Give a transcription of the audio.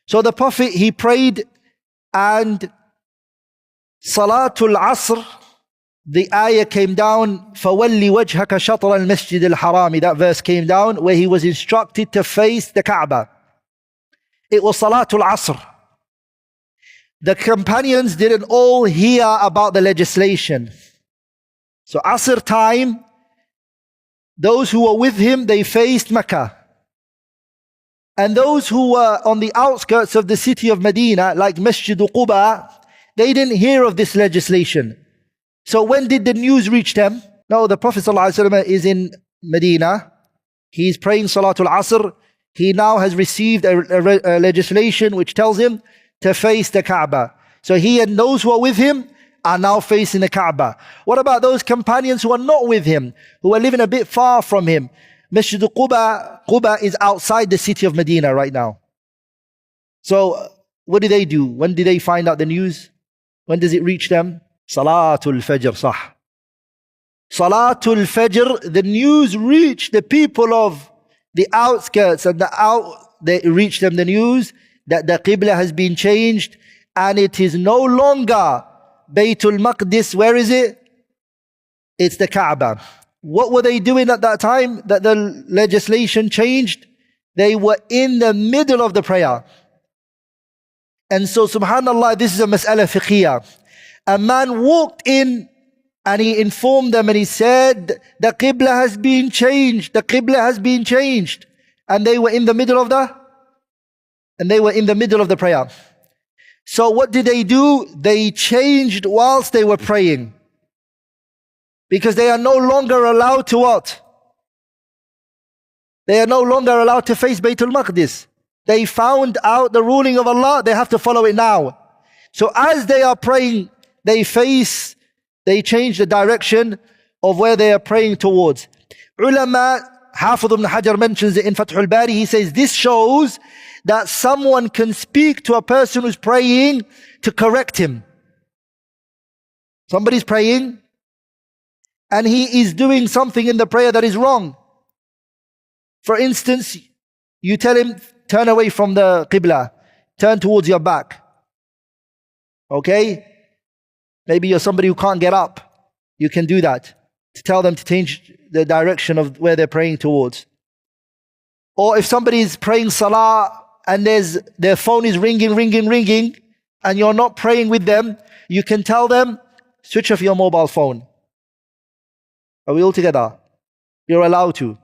So the Prophet, he prayed, and Salatul Asr, the ayah came down, فَوَلِّ وَجْهَكَ شَطْرَ الْمَسْجِدِ الْحَرَامِ. That verse came down where he was instructed to face the Kaaba. It was Salatul Asr. The companions didn't all hear about the legislation. So Asr time, those who were with him, they faced Mecca. And those who were on the outskirts of the city of Medina, like Masjid Quba, they didn't hear of this legislation. So when did the news reach them? No, the Prophet ﷺ is in Medina. He's praying Salatul Asr. He now has received a legislation which tells him to face the Kaaba. So he and those who are with him are now facing the Kaaba. What about those companions who are not with him, who are living a bit far from him? Masjid Quba is outside the city of Medina right now. So what do they do? When do they find out the news? When does it reach them? Salatul Fajr, sah. Salatul Fajr, the news reached the people of the outskirts, and they reached them the news that the Qibla has been changed, and it is no longer Baytul Maqdis. Where is it? It's the Kaaba. What were they doing at that time that the legislation changed? They were in the middle of the prayer. And so subhanallah, this is a mas'ala fiqhiyah. A man walked in and he informed them and he said, the Qibla has been changed, the Qibla has been changed. And they were in the middle of the prayer. So what did they do? They changed whilst they were praying. Because they are no longer allowed to what? They are no longer allowed to face Baytul Maqdis. They found out the ruling of Allah, they have to follow it now. So as they are praying, they change the direction of where they are praying towards. Ulama, Hafidh ibn Hajar mentions it in Fathul Bari. He says this shows that someone can speak to a person who's praying to correct him. Somebody's praying and he is doing something in the prayer that is wrong. For instance, you tell him, turn away from the Qibla, turn towards your back. Okay? Maybe you're somebody who can't get up. You can do that to tell them to change the direction of where they're praying towards. Or if somebody is praying salah and their phone is ringing, and you're not praying with them, you can tell them, switch off your mobile phone. Are we all together? You're allowed to.